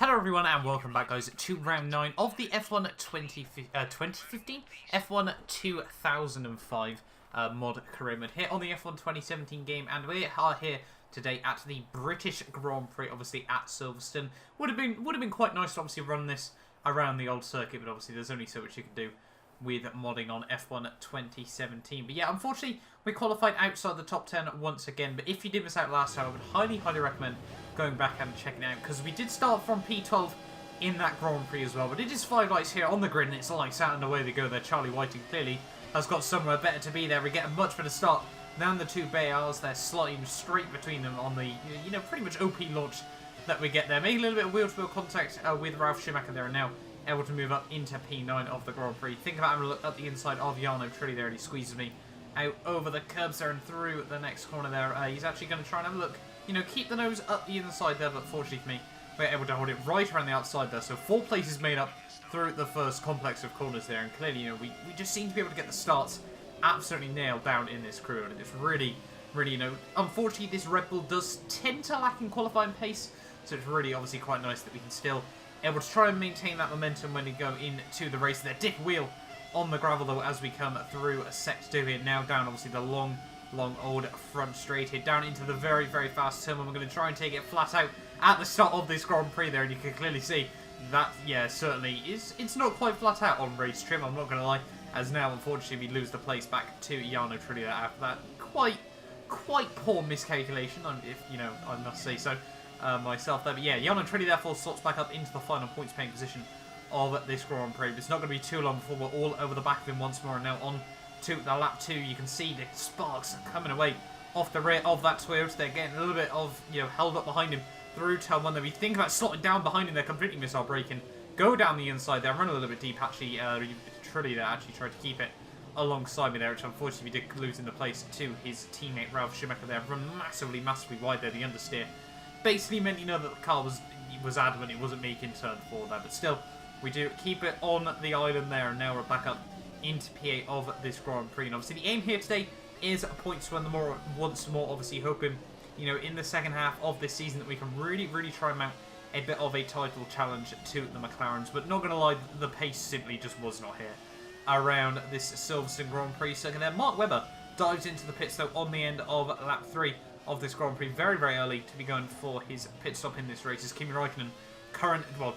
Hello everyone and welcome back guys to round 9 of the F1 2015 F1 2005 mod career mode here on the F1 2017 game, and we are here today at the British Grand Prix, obviously at Silverstone. Would have been quite nice to obviously run this around the old circuit, but obviously there's only so much you can do with modding on F1 2017. But yeah, unfortunately we qualified outside the top 10 once again, but if you did miss out last time, I would highly recommend going back and checking it out, because we did start from P12 in that Grand Prix as well. But it is 5 lights here on the grid, and it's lights out and away they go there. Charlie Whiting clearly has got somewhere better to be there. We get a much better start than the two Bayards. They're sliding straight between them on the, you know, pretty much OP launch that we get there. Making a little bit of wheel-to-wheel contact with Ralf Schumacher there, and now able to move up into P9 of the Grand Prix. Think about having a look at the inside of Jarno Trulli there, and he squeezes me out over the curbs there and through the next corner there. He's actually going to try and have a look, you know, keep the nose up the inside there, but fortunately for me, we're able to hold it right around the outside there. So 4 places made up through the first complex of corners there, and clearly, you know, we just seem to be able to get the starts absolutely nailed down in this crew, and it's really, you know, unfortunately this Red Bull does tend to lack in qualifying pace, so it's really obviously quite nice that we can still able to try and maintain that momentum when we go into the race there. Dick wheel on the gravel though as we come through Sector 2 here, now down obviously the long old front straight here, down into the very fast turn, and we're going to try and take it flat out at the start of this Grand Prix there, and you can clearly see that, yeah, certainly it's not quite flat out on race trim, I'm not going to lie, as now unfortunately we lose the place back to Jarno Trulli after that quite poor miscalculation, if you know, I must say so myself there. But yeah, Jarno Trulli therefore slots back up into the final points paying position of this Grand Prix. But it's not going to be too long before we're all over the back of him once more, and now on to the lap 2. You can see the sparks coming away off the rear of that Toyota. They're getting a little bit of, you know, held up behind him through turn 1. Then we think about slotting down behind him, they're completely missile braking, go down the inside there, run a little bit deep. Actually, Trulli there actually tried to keep it alongside me there, which unfortunately we did lose in the place to his teammate Ralf Schumacher there. Run massively wide there. The understeer basically meant, you know, that the car was adamant it wasn't making turn 4 there, but still we do keep it on the island there, and now we're back up into P8 of this Grand Prix. And obviously the aim here today is points once more, obviously hoping, you know, in the second half of this season that we can really try and mount a bit of a title challenge to the McLarens. But not going to lie, the pace simply just was not here around this Silverstone Grand Prix circuit there. Mark Webber dives into the pits though on the end of lap 3 of this Grand Prix, very early to be going for his pit stop in this race, as Kimi Räikkönen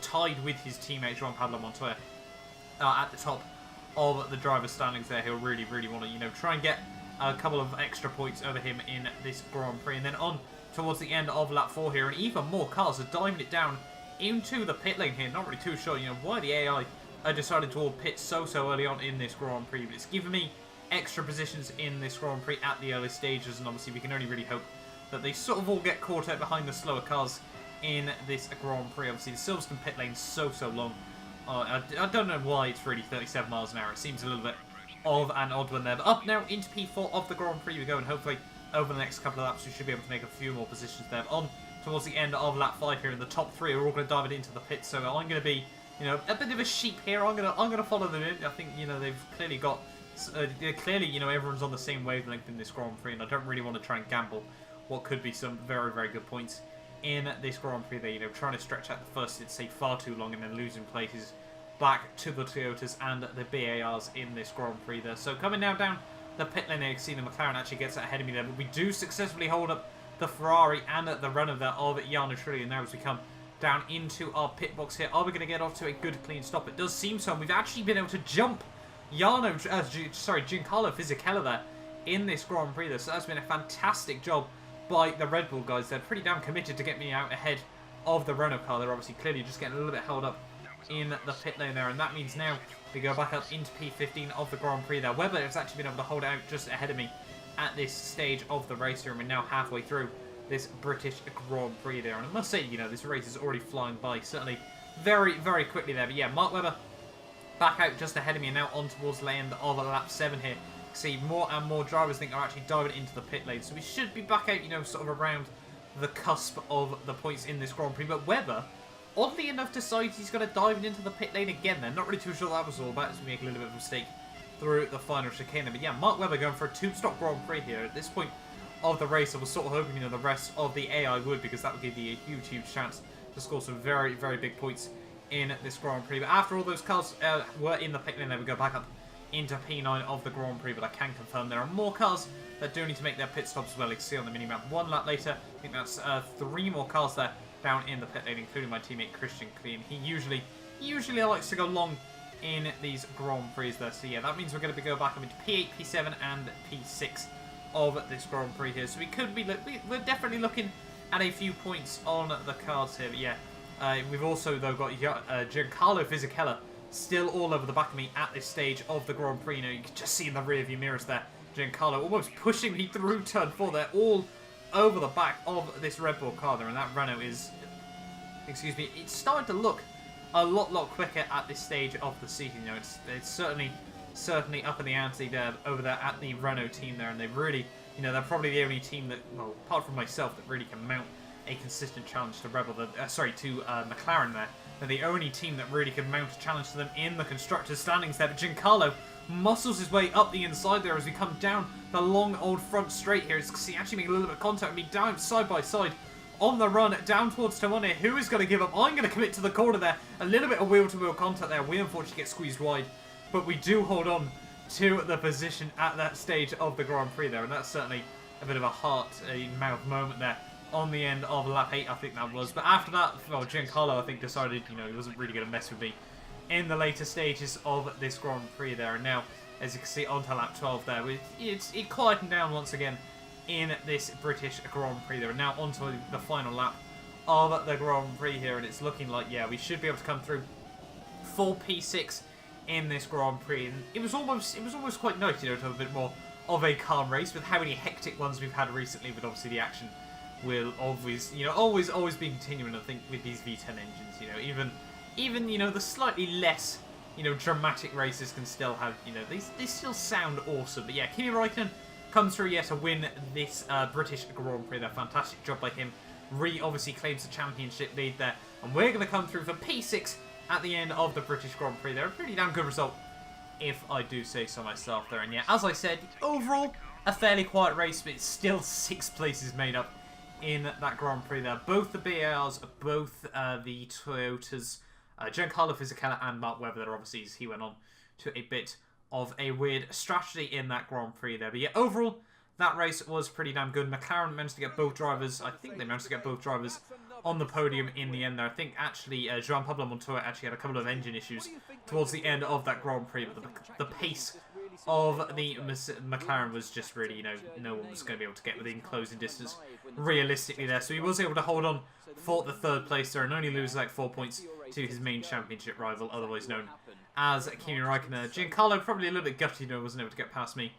tied with his teammate Joan Pablo Montoya at the top of the driver's standings there. He'll really want to, you know, try and get a couple of extra points over him in this Grand Prix. And then on towards the end of lap 4 here, and even more cars are diving it down into the pit lane here. Not really too sure, you know, why the AI decided to all pit so early on in this Grand Prix, but it's given me extra positions in this Grand Prix at the early stages, and obviously we can only really hope that they sort of all get caught out behind the slower cars in this Grand Prix. Obviously the Silverstone pit lane's so long. I don't know why it's really 37 miles an hour. It seems a little bit of an odd one there. But up now into P4 of the Grand Prix we go, and hopefully over the next couple of laps we should be able to make a few more positions there. But on towards the end of lap 5 here, and the top 3 are all going to dive it into the pits. So I'm going to be, you know, a bit of a sheep here. I'm going to follow them in. I think, you know, they've clearly got clearly, you know, everyone's on the same wavelength in this Grand Prix, and I don't really want to try and gamble what could be some very good points in this Grand Prix there, you know, trying to stretch out the first, it'd say, far too long, and then losing places back to the Toyotas and the BARs in this Grand Prix there. So coming now down the pit lane there, you can see the McLaren actually gets ahead of me there, but we do successfully hold up the Ferrari and the runner there of Jarno Trulli. And now as we come down into our pit box here, are we going to get off to a good clean stop? It does seem so, and we've actually been able to jump Giancarlo Fisichella there in this Grand Prix there, so that's been a fantastic job by the Red Bull guys. They're pretty damn committed to get me out ahead of the Renault car. They're obviously clearly just getting a little bit held up in the pit lane there, and that means now we go back up into P15 of the Grand Prix there. Webber has actually been able to hold out just ahead of me at this stage of the race here, and we're now halfway through this British Grand Prix there. And I must say, you know, this race is already flying by, certainly very quickly there. But yeah, Mark Webber back out just ahead of me, and now on towards the end of lap 7 here. See, more and more drivers think are actually diving into the pit lane, so we should be back out, you know, sort of around the cusp of the points in this Grand Prix. But Webber, oddly enough, decides he's going to dive into the pit lane again there. Not really too sure what that was all about, so we make a little bit of a mistake through the final chicane. But yeah, Mark Webber going for a 2-stop Grand Prix here. At this point of the race, I was sort of hoping, you know, the rest of the AI would, because that would give you a huge chance to score some very, very big points in this Grand Prix. But after all those cars were in the pit lane, then we go back up into P9 of the Grand Prix. But I can confirm there are more cars that do need to make their pit stops as well. You can see on the minimap 1 lap later. I think that's 3 more cars there down in the pit lane, including my teammate Christian Clean. He usually likes to go long in these Grand Prix there. So yeah, that means we're going to go back up into P8, P7 and P6 of this Grand Prix here. So we're definitely looking at a few points on the cards here. But yeah, we've also though got Giancarlo Fisichella still all over the back of me at this stage of the Grand Prix. You know, you can just see in the rear view mirrors there, Giancarlo almost pushing me through turn 4 there, all over the back of this Red Bull car there. And that Renault is, excuse me, it's starting to look a lot quicker at this stage of the season. You know, it's certainly up in the ante there over there at the Renault team there, and they really, you know, they're probably the only team that, well, apart from myself, that really can mount a consistent challenge to McLaren there. They're the only team that really can mount a challenge to them in the constructors' standings there. But Giancarlo muscles his way up the inside there as we come down the long old front straight here. He actually making a little bit of contact with me down side by side on the run down towards turn 1 here. Who is going to give up? I'm going to commit to the corner there. A little bit of wheel-to-wheel contact there. We unfortunately get squeezed wide, but we do hold on to the position at that stage of the Grand Prix there, and that's certainly a bit of a heart-mouth moment there on the end of lap 8, I think that was. But after that, well, Giancarlo, I think, decided, you know, he wasn't really going to mess with me in the later stages of this Grand Prix there. And now, as you can see, onto lap 12 there, it quietened down once again in this British Grand Prix there. And now onto the final lap of the Grand Prix here, and it's looking like, yeah, we should be able to come through full P6 in this Grand Prix. And it was almost quite nice, you know, to have a bit more of a calm race with how many hectic ones we've had recently. But obviously the action will always, you know, always be continuing, I think, with these V10 engines. You know, even you know, the slightly less, you know, dramatic races can still have, you know, they still sound awesome. But yeah, Kimi Räikkönen comes through yet to win this British Grand Prix there. Fantastic job by him. Obviously claims the championship lead there, and we're going to come through for P6 at the end of the British Grand Prix there. A pretty damn good result, if I do say so myself there. And yeah, as I said, overall a fairly quiet race, but it's still 6 places made up in that Grand Prix there. Both the BARs, both the Toyotas, Giancarlo Fisichella and Mark Webber there. Obviously, he went on to a bit of a weird strategy in that Grand Prix there. But yeah, overall, that race was pretty damn good. McLaren managed to get both drivers, I think they managed to get both drivers on the podium in the end there. I think actually Joan Pablo Montoya actually had a couple of engine issues towards the end of that Grand Prix, but the pace of the McLaren was just really, you know, no one was going to be able to get within closing distance realistically there. So he was able to hold on for the 3rd place there and only lose like 4 points to his main championship rival, otherwise known as Kimi Räikkönen. Giancarlo probably a little bit gutty, you know, wasn't able to get past me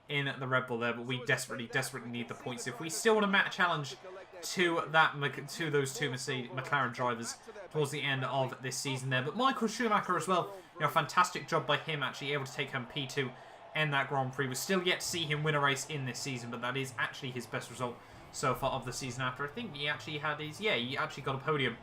in the Red Bull there, but we desperately need the points if we still want to match challenge to those two McLaren drivers towards the end of this season there. But Michael Schumacher as well, you know, fantastic job by him, actually able to take home P2 in that Grand Prix. We're still yet to see him win a race in this season, but that is actually his best result so far of the season. After I think he actually had his, yeah, he actually got a podium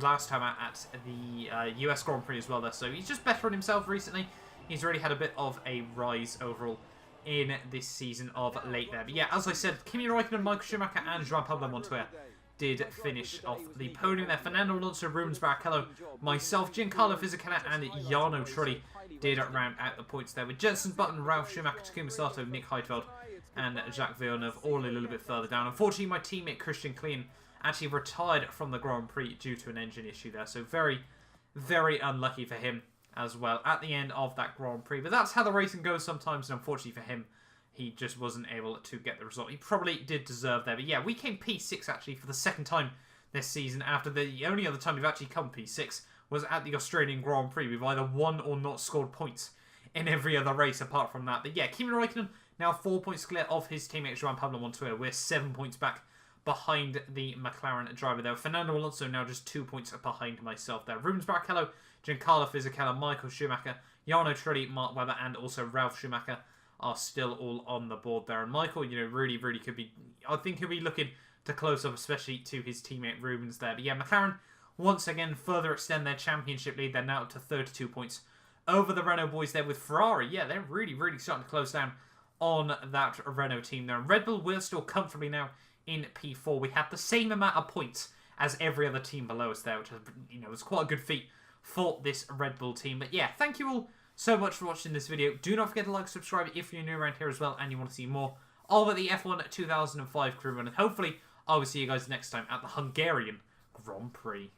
last time at the US Grand Prix as well there. So he's just bettering himself recently. He's really had a bit of a rise overall in this season of late there. But yeah, as I said, Kimi Räikkönen, Michael Schumacher and Joan Pablo Montoya did finish off the podium there. Fernando Alonso, Rubens Barrichello, myself, Giancarlo Fisichella and Jarno Trulli did round out the points there, with Jenson Button, Ralf Schumacher, Takuma Sato, Nick Heidfeld and Jacques Villeneuve all a little bit further down. Unfortunately, my teammate Christian Klein actually retired from the Grand Prix due to an engine issue there, so very, very unlucky for him as well at the end of that Grand Prix. But that's how the racing goes sometimes, and unfortunately for him, he just wasn't able to get the result he probably did deserve there. But yeah, we came P6 actually for the 2nd time this season, after the only other time we've actually come P6 was at the Australian Grand Prix. We've either won or not scored points in every other race apart from that. But yeah, Kimi Räikkönen now 4 points clear of his teammate Joan Pablo Montoya. We're 7 points back behind the McLaren driver there. Fernando Alonso now just 2 points behind myself there. Rubens Barrichello, Giancarlo Fisichella, Michael Schumacher, Jarno Trulli, Mark Webber and also Ralf Schumacher are still all on the board there. And Michael, you know, really could be, I think he'll be looking to close up, especially to his teammate Rubens there. But yeah, McLaren once again further extend their championship lead. They're now up to 32 points over the Renault boys there, with Ferrari. Yeah, they're really starting to close down on that Renault team there. And Red Bull will still comfortably now in P4. We have the same amount of points as every other team below us there, which was quite a good feat for this Red Bull team. But yeah, thank you all so much for watching this video. Do not forget to like, subscribe if you're new around here as well and you want to see more of the F1 2005 Career Mode. And hopefully, I will see you guys next time at the Hungarian Grand Prix.